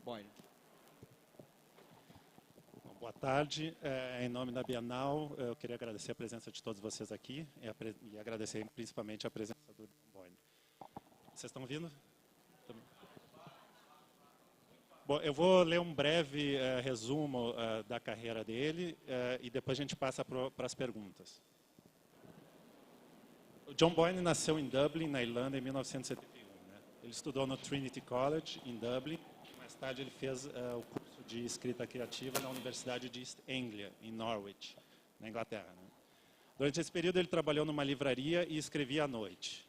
Boyne. Boa tarde. Em nome da Bienal, eu queria agradecer a presença de todos vocês aqui e agradecer principalmente a presença do John Boyne. Vocês estão ouvindo? Bom, eu vou ler um breve resumo da carreira dele e depois a gente passa para as perguntas. O John Boyne nasceu em Dublin, na Irlanda, em 1971. Né? Ele estudou no Trinity College, em Dublin. Mais tarde ele fez o curso de escrita criativa na Universidade de East Anglia, em Norwich, na Inglaterra. Né? Durante esse período ele trabalhou numa livraria e escrevia à noite.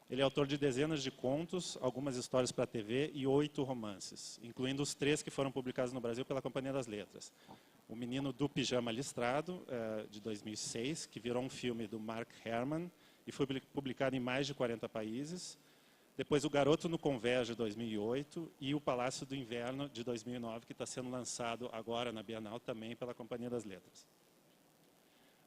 Ele é autor de dezenas de contos, algumas histórias para a TV e 8 romances, incluindo os 3 que foram publicados no Brasil pela Companhia das Letras. O Menino do Pijama Listrado, de 2006, que virou um filme do Mark Herman e foi publicado em mais de 40 países. Depois O Garoto no Convés, de 2008, e O Palácio do Inverno, de 2009, que está sendo lançado agora na Bienal, também pela Companhia das Letras.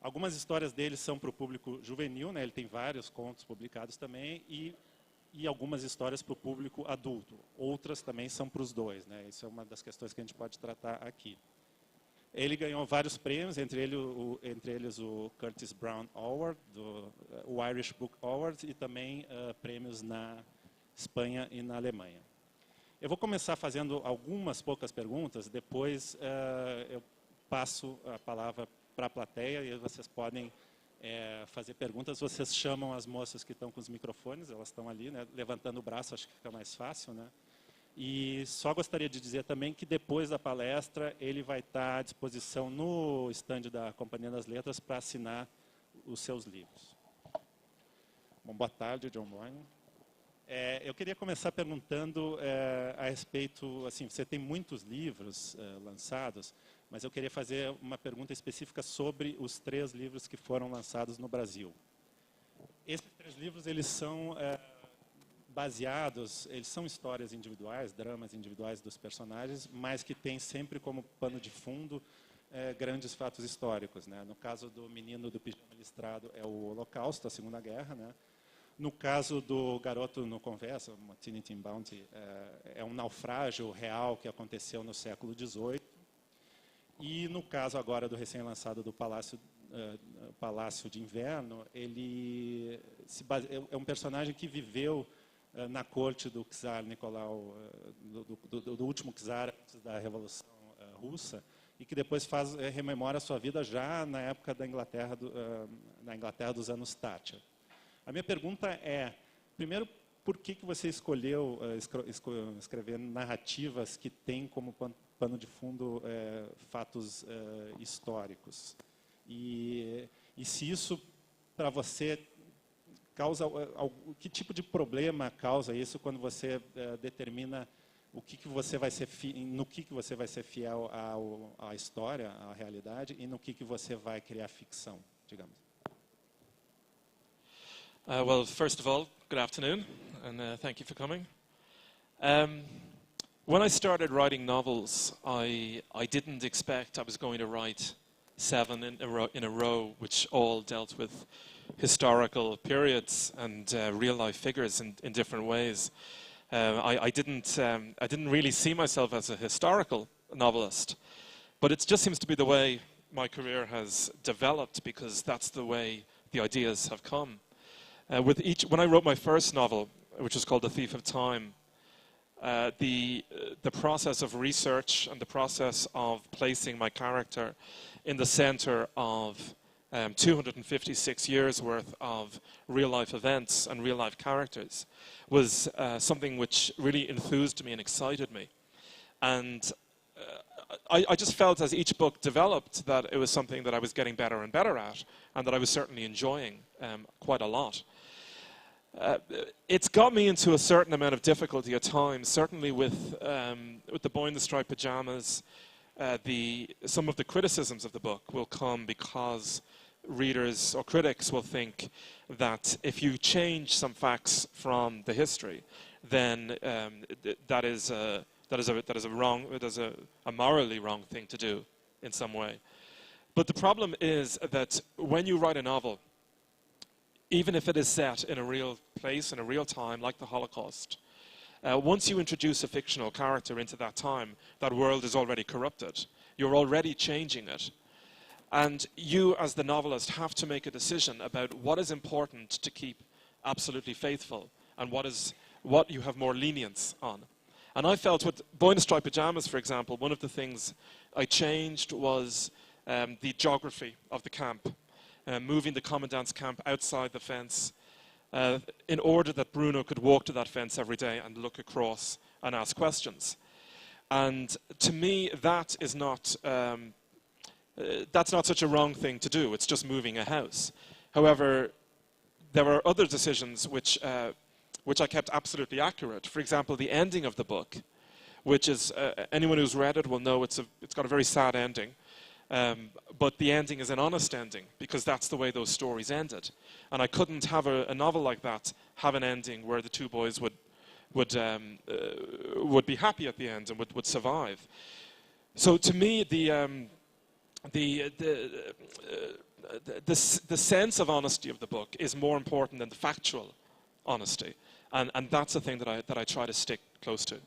Algumas histórias dele são para o público juvenil, né? Ele tem vários contos publicados também, e algumas histórias para o público adulto. Outras também são para os dois. Né? Isso é uma das questões que a gente pode tratar aqui. Ele ganhou vários prêmios, entre eles o Curtis Brown Award, o Irish Book Award, e também prêmios na Espanha e na Alemanha. Eu vou começar fazendo algumas poucas perguntas, depois eu passo a palavra para a plateia e vocês podem fazer perguntas. Vocês chamam as moças que estão com os microfones, elas estão ali, né, levantando o braço, acho que fica mais fácil. Né? E só gostaria de dizer também que depois da palestra ele vai estar à disposição no estande da Companhia das Letras para assinar os seus livros. Bom, boa tarde, John Boyne. Eu queria começar perguntando a respeito, assim, você tem muitos livros lançados, mas eu queria fazer uma pergunta específica sobre os 3 livros que foram lançados no Brasil. Esses 3 livros, eles são baseados, eles são histórias individuais, dramas individuais dos personagens, mas que têm sempre como pano de fundo grandes fatos históricos. Né? No caso do Menino do Pijama Listrado, é o Holocausto, a Segunda Guerra. Né? No caso do Garoto no Convés, Maternity in Bounty, é um naufrágio real que aconteceu no século XVIII. E no caso agora do recém-lançado do Palácio de Inverno, ele é um personagem que viveu na corte do czar Nicolau, do último czar da Revolução Russa, e que depois rememora a sua vida já na época da Inglaterra, na Inglaterra dos anos Thatcher. A minha pergunta é, primeiro, por que você escolheu escrever narrativas que têm como pano de fundo fatos históricos? E se isso, para você, causa que tipo de problema causa isso quando você determina no que você vai ser fiel à história, à realidade, e no que você vai criar ficção, digamos? Well, first of all, good afternoon, and thank you for coming. When I started writing novels, I didn't expect I was going to write 7 in a row, which all dealt with historical periods and real-life figures in different ways. I didn't really see myself as a historical novelist, but it just seems to be the way my career has developed, because that's the way the ideas have come. When I wrote my first novel, which was called The Thief of Time, the process of research and the process of placing my character in the center of 256 years worth of real-life events and real-life characters was something which really enthused me and excited me. And I just felt as each book developed that it was something that I was getting better and better at, and that I was certainly enjoying quite a lot. It's got me into a certain amount of difficulty at times, certainly with the Boy in the Striped Pajamas. Some of the criticisms of the book will come because readers or critics will think that if you change some facts from the history, then that is a morally wrong thing to do in some way. But the problem is that when you write a novel, even if it is set in a real place, in a real time, like the Holocaust, Once you introduce a fictional character into that time, that world is already corrupted. You're already changing it. And you, as the novelist, have to make a decision about what is important to keep absolutely faithful and what you have more lenience on. And I felt with Boyne Striped Pajamas, for example, one of the things I changed was the geography of the camp, moving the commandant's camp outside the fence in order that Bruno could walk to that fence every day and look across and ask questions. And to me, that is not, that's not such a wrong thing to do. It's just moving a house. However, there were other decisions which I kept absolutely accurate. For example, the ending of the book, which is, anyone who's read it will know it's got a very sad ending. But the ending is an honest ending, because that's the way those stories ended. And I couldn't have a novel like that have an ending where the two boys would be happy at the end and would survive. So to me, the sense of honesty of the book is more important than the factual honesty, and that's the thing that I try to stick close to.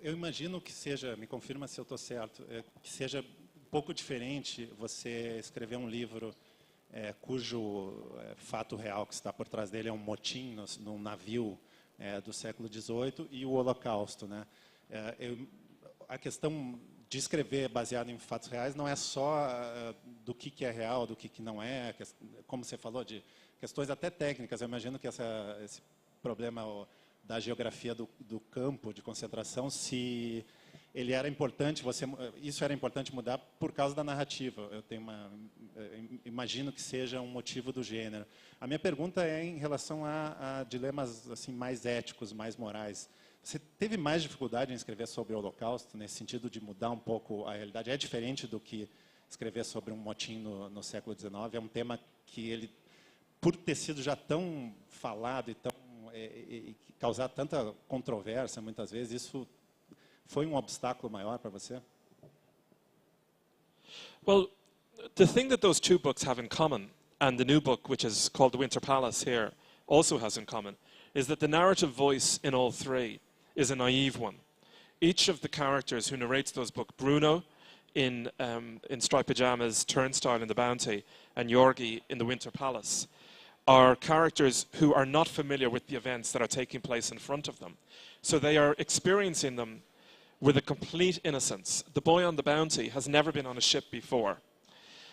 Eu imagino que seja, me confirma se eu estou certo, que seja um pouco diferente você escrever um livro cujo fato real que está por trás dele é um motim num navio do século XVIII e o Holocausto, né? A questão de escrever baseado em fatos reais não é só do que é real, do que não é, como você falou, de questões até técnicas. Eu imagino que esse problema da geografia do campo de concentração, se ele era importante, isso era importante mudar por causa da narrativa. Eu imagino que seja um motivo do gênero. A minha pergunta é em relação a dilemas assim mais éticos, mais morais. Você teve mais dificuldade em escrever sobre o Holocausto, nesse sentido de mudar um pouco a realidade? É diferente do que escrever sobre um motim no século XIX? É um tema que ele, por ter sido já tão falado e causar tanta controvérsia, muitas vezes, isso foi um obstáculo maior para você? Well, the thing that those two books have in common, and the new book, which is called The Winter Palace here, also has in common, is that the narrative voice in all three is a naive one. Each of the characters who narrates those books, Bruno in Striped Pajamas, Turnstile in The Bounty, and Yorgi in The Winter Palace, are characters who are not familiar with the events that are taking place in front of them. So they are experiencing them with a complete innocence. The boy on The Bounty has never been on a ship before,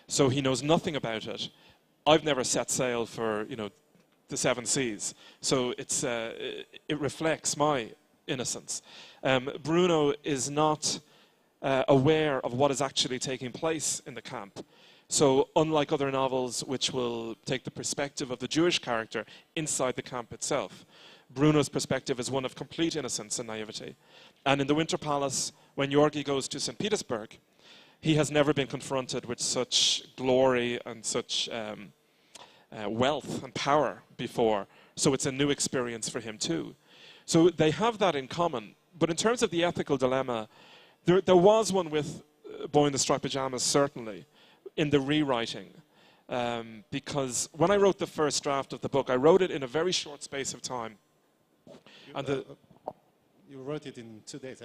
so he knows nothing about it. I've never set sail for, the seven seas, so it reflects my innocence. Bruno is not aware of what is actually taking place in the camp. So unlike other novels which will take the perspective of the Jewish character inside the camp itself, Bruno's perspective is one of complete innocence and naivety. And in The Winter Palace, when Yorgi goes to St. Petersburg, he has never been confronted with such glory and such wealth and power before. So it's a new experience for him too. So they have that in common. But in terms of the ethical dilemma, there was one with Boyne the Striped Pajamas, certainly, in the rewriting. Because when I wrote the first draft of the book, I wrote it in a very short space of time. You wrote it in 2 days.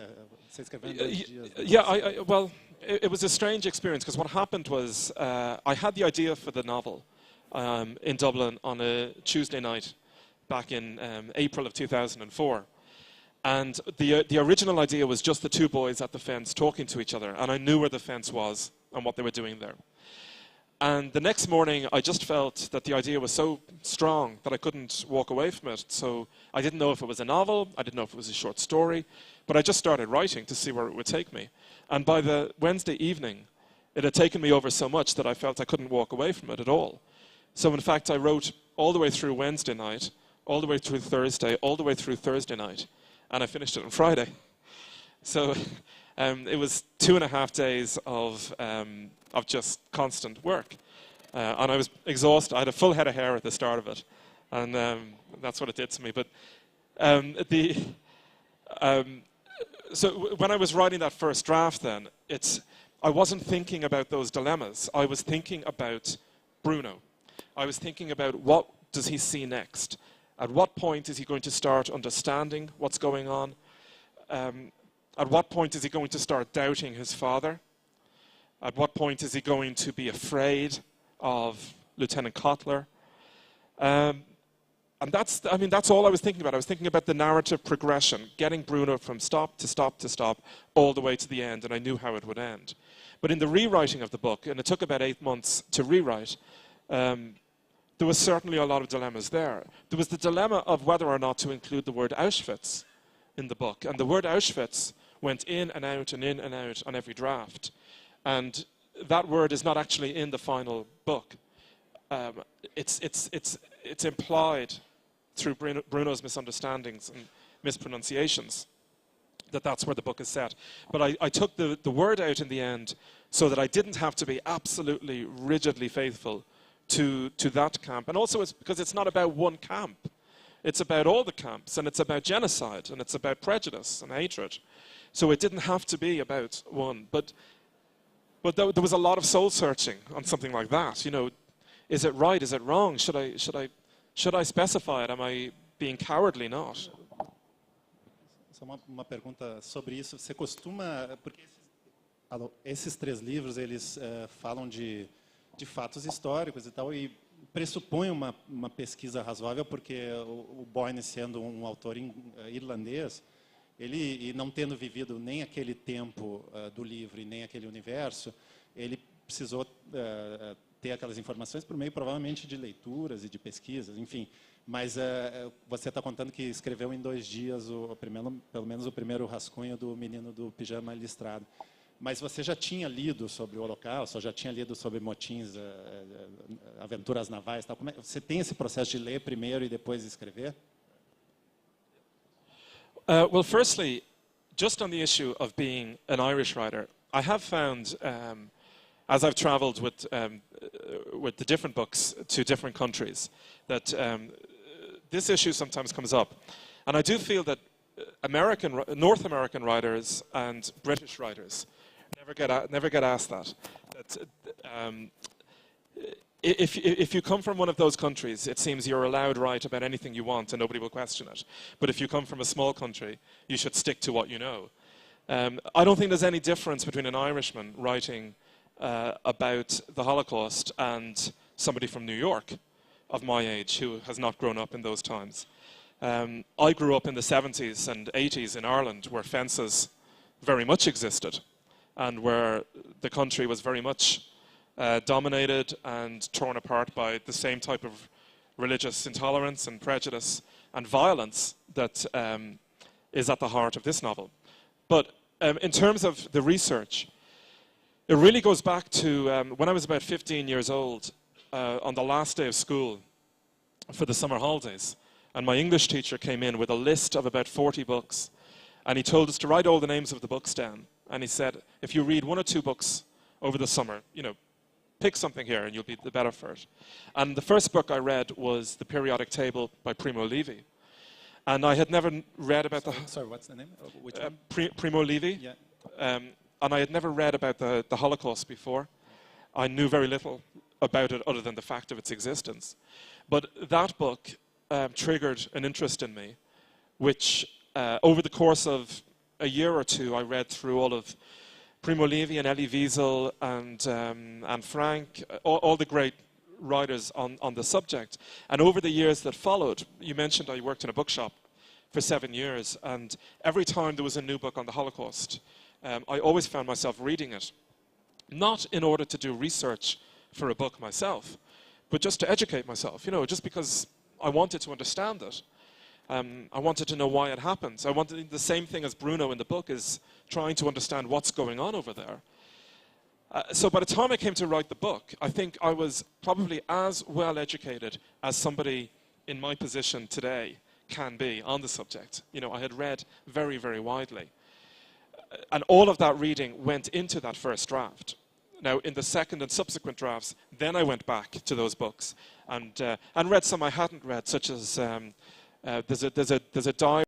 Yeah, well, it was a strange experience, because what happened was I had the idea for the novel in Dublin on a Tuesday night back in April of 2004. And the original idea was just the two boys at the fence talking to each other, and I knew where the fence was and what they were doing there. And the next morning, I just felt that the idea was so strong that I couldn't walk away from it. So I didn't know if it was a novel, I didn't know if it was a short story, but I just started writing to see where it would take me. And by the Wednesday evening, it had taken me over so much that I felt I couldn't walk away from it at all. So in fact, I wrote all the way through Wednesday night, all the way through Thursday, all the way through Thursday night, and I finished it on Friday. So it was 2.5 days of just constant work. And I was exhausted. I had a full head of hair at the start of it. And that's what it did to me. But so when I was writing that first draft then, I wasn't thinking about those dilemmas. I was thinking about Bruno. I was thinking about what does he see next. At what point is he going to start understanding what's going on? At what point is he going to start doubting his father? At what point is he going to be afraid of Lieutenant Kotler? And that's all I was thinking about. I was thinking about the narrative progression, getting Bruno from stop to stop to stop, all the way to the end, and I knew how it would end. But in the rewriting of the book, and it took about 8 months to rewrite, there was certainly a lot of dilemmas there. There was the dilemma of whether or not to include the word Auschwitz in the book. And the word Auschwitz went in and out and in and out on every draft. And that word is not actually in the final book. It's implied through Bruno's misunderstandings and mispronunciations that that's where the book is set. But I took the word out in the end so that I didn't have to be absolutely rigidly faithful to that camp. And also it's because it's not about one camp. It's about all the camps, and it's about genocide, and it's about prejudice and hatred. So it didn't have to be about one. But there was a lot of soul searching on something like that. You know, is it right? Is it wrong? Should I specify it? Am I being cowardly? Not. Só uma pergunta sobre isso. Você costuma, porque esses 3 livros eles falam de fatos históricos e tal, e pressupõe uma pesquisa razoável, porque o Boyne, sendo um autor irlandês, ele, e não tendo vivido nem aquele tempo do livro e nem aquele universo, ele precisou ter aquelas informações por meio, provavelmente, de leituras e de pesquisas, enfim. Mas você está contando que escreveu em 2 dias, pelo menos o primeiro rascunho do Menino do Pijama Listrado. Mas você já tinha lido sobre o Holocausto, já tinha lido sobre motins, aventuras navais, tal. Você tem esse processo de ler primeiro e depois escrever? Well, firstly, just on the issue of being an Irish writer, I have found, as I've traveled with the different books to different countries, that this issue sometimes comes up. And I do feel that North American writers and British writers never get asked that. If you come from one of those countries, it seems you're allowed to write about anything you want and nobody will question it. But if you come from a small country, you should stick to what you know. I don't think there's any difference between an Irishman writing about the Holocaust and somebody from New York of my age who has not grown up in those times. I grew up in the 70s and 80s in Ireland, where fences very much existed and where the country was very much dominated and torn apart by the same type of religious intolerance and prejudice and violence that is at the heart of this novel. But in terms of the research, it really goes back to when I was about 15 years old, on the last day of school for the summer holidays. And my English teacher came in with a list of about 40 books. And he told us to write all the names of the books down. And he said, if you read 1 or 2 books over the summer, you know, pick something here and you'll be the better for it. And the first book I read was The Periodic Table by Primo Levi. And I had never read about Sorry, what's the name? Which one? Primo Levi. Yeah. And I had never read about the Holocaust before. I knew very little about it other than the fact of its existence. But that book triggered an interest in me, which over the course of a year or 2, I read through all of Primo Levi and Elie Wiesel and Frank, all the great writers on the subject. And over the years that followed, you mentioned I worked in a bookshop for 7 years, and every time there was a new book on the Holocaust, I always found myself reading it, not in order to do research for a book myself, but just to educate myself, you know, just because I wanted to understand it. I wanted to know why it happened. I wanted the same thing as Bruno in the book, is trying to understand what's going on over there. So by the time I came to write the book, I think I was probably as well educated as somebody in my position today can be on the subject. You know, I had read very, very widely. And all of that reading went into that first draft. Now, in the second and subsequent drafts, then I went back to those books and read some I hadn't read, such as there's a diary